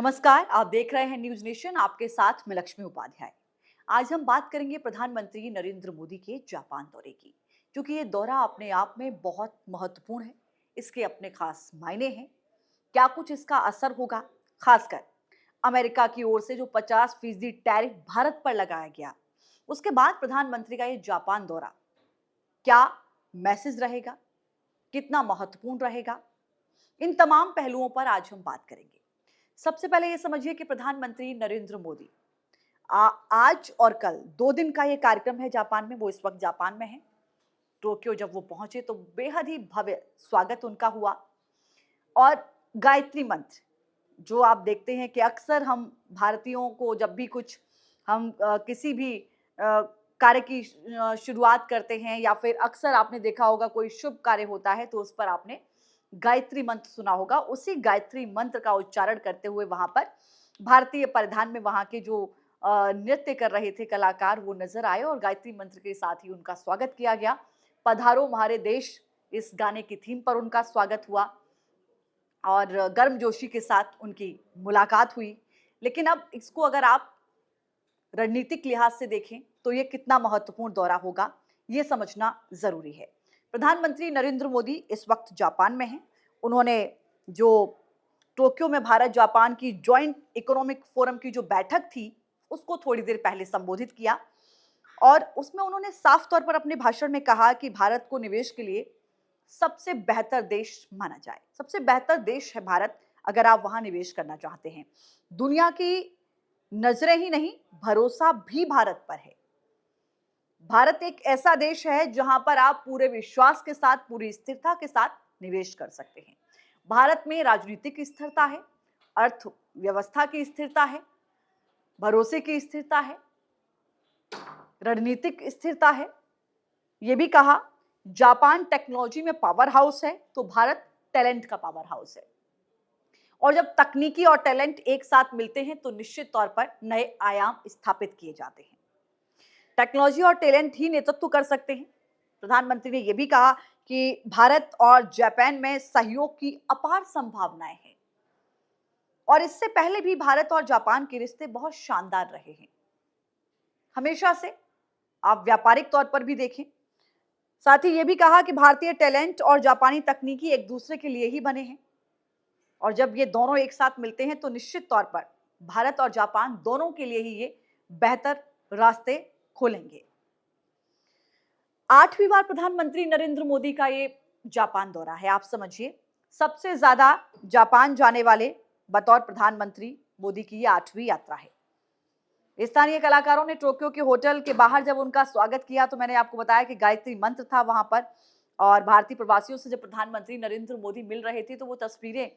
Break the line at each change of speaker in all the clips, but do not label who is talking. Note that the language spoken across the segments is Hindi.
नमस्कार, आप देख रहे हैं न्यूज नेशन। आपके साथ मैं लक्ष्मी उपाध्याय। आज हम बात करेंगे प्रधानमंत्री नरेंद्र मोदी के जापान दौरे की, क्योंकि ये दौरा अपने आप में बहुत महत्वपूर्ण है। इसके अपने खास मायने हैं। क्या कुछ इसका असर होगा, खासकर अमेरिका की ओर से जो 50% टैरिफ भारत पर लगाया गया, उसके बाद प्रधानमंत्री का ये जापान दौरा क्या मैसेज रहेगा, कितना महत्वपूर्ण रहेगा, इन तमाम पहलुओं पर आज हम बात करेंगे। सबसे पहले ये समझिए कि प्रधानमंत्री नरेंद्र मोदी आज और कल 2 दिन का ये कार्यक्रम है जापान में। वो इस वक्त जापान में है। टोक्यो जब वो पहुंचे तो बेहद ही भव्य स्वागत उनका हुआ। और गायत्री मंत्र, जो आप देखते हैं कि अक्सर हम भारतीयों को जब भी कुछ हम किसी भी कार्य की शुरुआत करते हैं, या फिर अक्सर आपने देखा होगा कोई शुभ कार्य होता है तो उस पर आपने गायत्री मंत्र सुना होगा। उसी गायत्री मंत्र का उच्चारण करते हुए वहां पर भारतीय परिधान में वहां के जो नृत्य कर रहे थे कलाकार, वो नजर आए और गायत्री मंत्र के साथ ही उनका स्वागत किया गया। पधारो हमारे देश, इस गाने की थीम पर उनका स्वागत हुआ और गर्मजोशी के साथ उनकी मुलाकात हुई। लेकिन अब इसको अगर आप रणनीतिक लिहाज से देखें तो ये कितना महत्वपूर्ण दौरा होगा, ये समझना जरूरी है। प्रधानमंत्री नरेंद्र मोदी इस वक्त जापान में हैं। उन्होंने जो टोक्यो में भारत जापान की जॉइंट इकोनॉमिक फोरम की जो बैठक थी, उसको थोड़ी देर पहले संबोधित किया और उसमें उन्होंने साफ तौर पर अपने भाषण में कहा कि भारत को निवेश के लिए सबसे बेहतर देश माना जाए। सबसे बेहतर देश है भारत, अगर आप वहां निवेश करना चाहते हैं। दुनिया की नजरें ही नहीं, भरोसा भी भारत पर है। भारत एक ऐसा देश है जहां पर आप पूरे विश्वास के साथ, पूरी स्थिरता के साथ निवेश कर सकते हैं। भारत में राजनीतिक स्थिरता है, अर्थव्यवस्था की स्थिरता है, भरोसे की स्थिरता है, रणनीतिक स्थिरता है। यह भी कहा जापान टेक्नोलॉजी में पावर हाउस है तो भारत टैलेंट का पावर हाउस है। और जब तकनीकी और टैलेंट एक साथ मिलते हैं तो निश्चित तौर पर नए आयाम स्थापित किए जाते हैं। टेक्नोलॉजी और टैलेंट ही नेतृत्व कर सकते हैं। प्रधानमंत्री ने यह भी कहा कि भारत और जापान में सहयोग की अपार संभावनाएं हैं और इससे पहले भी भारत और जापान के रिश्ते बहुत शानदार रहे हैं, हमेशा से। आप व्यापारिक तौर पर भी देखें। साथ ही यह भी कहा कि भारतीय टैलेंट और जापानी तकनीकी एक दूसरे के लिए ही बने हैं और जब ये दोनों एक साथ मिलते हैं तो निश्चित तौर पर भारत और जापान दोनों के लिए ही ये बेहतर रास्ते खोलेंगे। 8वीं बार प्रधानमंत्री नरेंद्र मोदी का ये जापान दौरा है। आप समझिए, सबसे ज्यादा जापान जाने वाले बतौर प्रधानमंत्री मोदी की ये 8वीं यात्रा है। स्थानीय कलाकारों ने टोक्यो के होटल के बाहर जब उनका स्वागत किया तो मैंने आपको बताया कि गायत्री मंत्र था वहां पर। और भारतीय प्रवासियों से जब प्रधानमंत्री नरेंद्र मोदी मिल रहे थे तो वो तस्वीरें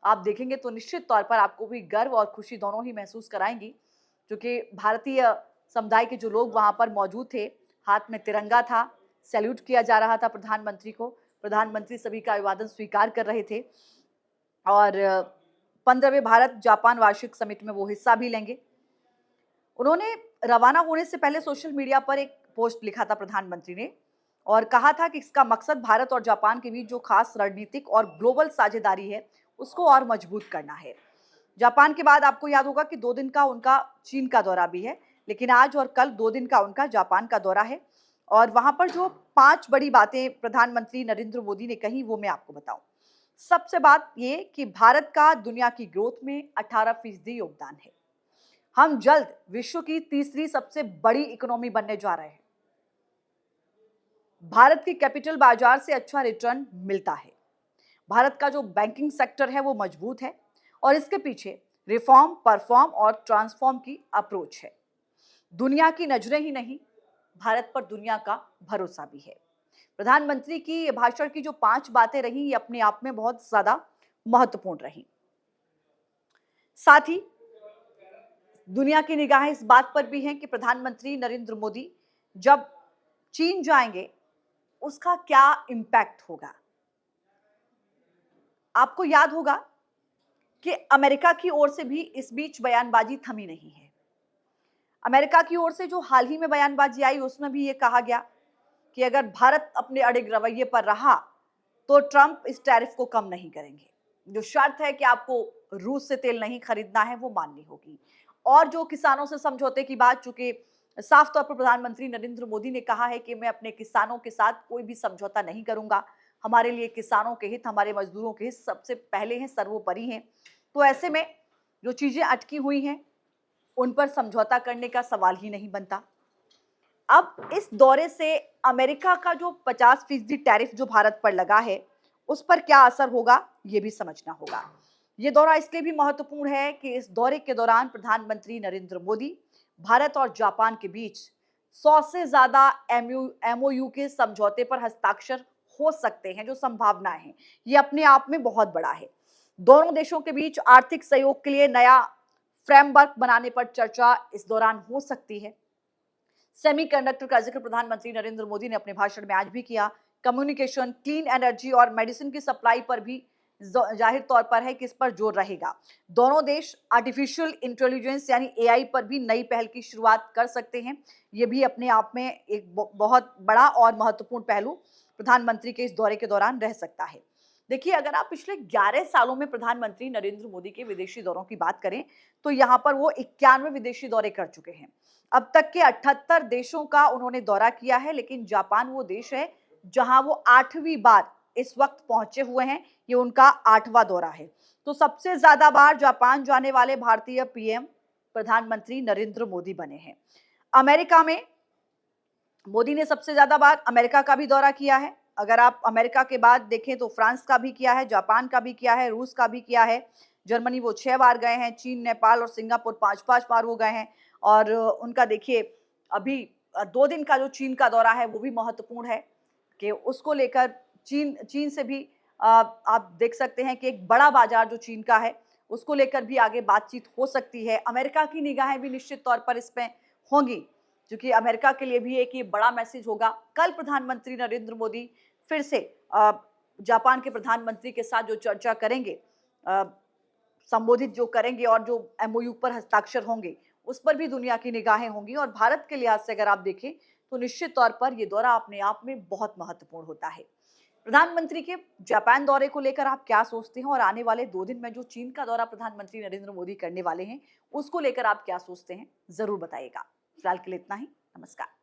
आप देखेंगे तो निश्चित तौर पर आपको भी गर्व और खुशी दोनों ही महसूस कराएंगी, क्योंकि भारतीय समुदाय के जो लोग वहां पर मौजूद थे, हाथ में तिरंगा था, सैल्यूट किया जा रहा था प्रधानमंत्री को। प्रधानमंत्री सभी का अभिवादन स्वीकार कर रहे थे और 15वें भारत जापान वार्षिक समिट में वो हिस्सा भी लेंगे। उन्होंने रवाना होने से पहले सोशल मीडिया पर एक पोस्ट लिखा था प्रधानमंत्री ने और कहा था कि इसका मकसद भारत और जापान के बीच जो खास रणनीतिक और ग्लोबल साझेदारी है उसको और मजबूत करना है। जापान के बाद आपको याद होगा कि 2 दिन का उनका चीन का दौरा भी है, लेकिन आज और कल 2 दिन का उनका जापान का दौरा है। और वहां पर जो 5 बड़ी बातें प्रधानमंत्री नरेंद्र मोदी ने कही वो मैं आपको बताऊं। सबसे बात ये कि भारत का दुनिया की ग्रोथ में 18% योगदान है। हम जल्द विश्व की तीसरी सबसे बड़ी इकोनॉमी बनने जा रहे हैं। भारत की कैपिटल बाजार से अच्छा रिटर्न मिलता है। भारत का जो बैंकिंग सेक्टर है वो मजबूत है और इसके पीछे रिफॉर्म, परफॉर्म और ट्रांसफॉर्म की अप्रोच है। दुनिया की नजरें ही नहीं, भारत पर दुनिया का भरोसा भी है। प्रधानमंत्री की ये भाषण की जो 5 बातें रही, ये अपने आप में बहुत ज्यादा महत्वपूर्ण रही। साथ ही दुनिया की निगाहें इस बात पर भी हैं कि प्रधानमंत्री नरेंद्र मोदी जब चीन जाएंगे उसका क्या इंपैक्ट होगा। आपको याद होगा कि अमेरिका की ओर से भी इस बीच बयानबाजी थमी नहीं है। अमेरिका की ओर से जो हाल ही में बयानबाजी आई उसमें भी ये कहा गया कि अगर भारत अपने अड़िग रवैये पर रहा तो ट्रंप इस टैरिफ को कम नहीं करेंगे। जो शर्त है कि आपको रूस से तेल नहीं खरीदना है वो माननी होगी। और जो किसानों से समझौते की बात, चूंकि साफ तौर पर प्रधानमंत्री नरेंद्र मोदी ने कहा है कि मैं अपने किसानों के साथ कोई भी समझौता नहीं करूंगा। हमारे लिए किसानों के हित, हमारे मजदूरों के हित सबसे पहले हैं, सर्वोपरि हैं। तो ऐसे में जो चीजें अटकी हुई हैं उन पर समझौता करने का सवाल ही नहीं बनता। अब इस दौरे से अमेरिका का जो 50% टैरिफ जो भारत पर लगा है, उस पर क्या असर होगा, ये भी समझना होगा। ये दौरा इसलिए भी महत्वपूर्ण है कि इस दौरे के दौरान प्रधानमंत्री नरेंद्र मोदी भारत और जापान के बीच 100 से ज्यादा एमओयू के समझौते पर हस्ताक्षर हो सकते हैं। जो संभावनाएं हैं, ये अपने आप में बहुत बड़ा है। दोनों देशों के बीच आर्थिक सहयोग के लिए नया फ्रेमवर्क बनाने पर चर्चा इस दौरान हो सकती है। सेमीकंडक्टर का जिक्र प्रधानमंत्री नरेंद्र मोदी ने अपने भाषण में आज भी किया। कम्युनिकेशन, क्लीन एनर्जी और मेडिसिन की सप्लाई पर भी जाहिर तौर पर है कि इस पर जोर रहेगा। दोनों देश आर्टिफिशियल इंटेलिजेंस यानी एआई पर भी नई पहल की शुरुआत कर सकते हैं। यह भी अपने आप में एक बहुत बड़ा और महत्वपूर्ण पहलू प्रधानमंत्री के इस दौरे के दौरान रह सकता है। देखिए, अगर आप पिछले 11 सालों में प्रधानमंत्री नरेंद्र मोदी के विदेशी दौरों की बात करें तो यहाँ पर वो 91 विदेशी दौरे कर चुके हैं। अब तक के 78 देशों का उन्होंने दौरा किया है, लेकिन जापान वो देश है जहां वो 8वीं बार इस वक्त पहुंचे हुए हैं। ये उनका 8वां दौरा है। तो सबसे ज्यादा बार जापान जाने वाले भारतीय पीएम प्रधानमंत्री नरेंद्र मोदी बने हैं। अमेरिका में मोदी ने सबसे ज्यादा बार अमेरिका का भी दौरा किया है। अगर आप अमेरिका के बाद देखें तो फ्रांस का भी किया है, जापान का भी किया है, रूस का भी किया है, जर्मनी वो 6 बार गए हैं, चीन, नेपाल और सिंगापुर 5-5 बार वो गए हैं। और उनका देखिए अभी 2 दिन का जो चीन का दौरा है वो भी महत्वपूर्ण है कि उसको लेकर चीन से भी आप देख सकते हैं कि एक बड़ा बाजार जो चीन का है उसको लेकर भी आगे बातचीत हो सकती है। अमेरिका की निगाहें भी निश्चित तौर पर इसमें होंगी, क्योंकि अमेरिका के लिए भी एक ये बड़ा मैसेज होगा। कल प्रधानमंत्री नरेंद्र मोदी फिर से जापान के प्रधानमंत्री के साथ जो चर्चा करेंगे, संबोधित जो करेंगे और जो एमओयू पर हस्ताक्षर होंगे उस पर भी दुनिया की निगाहें होंगी। और भारत के लिहाज से अगर आप देखें तो निश्चित तौर पर यह दौरा अपने आप में बहुत महत्वपूर्ण होता है। प्रधानमंत्री के जापान दौरे को लेकर आप क्या सोचते हैं, और आने वाले 2 दिन में जो चीन का दौरा प्रधानमंत्री नरेंद्र मोदी करने वाले हैं उसको लेकर आप क्या सोचते हैं, जरूर बताइएगा। फिलहाल के लिए इतना ही। नमस्कार।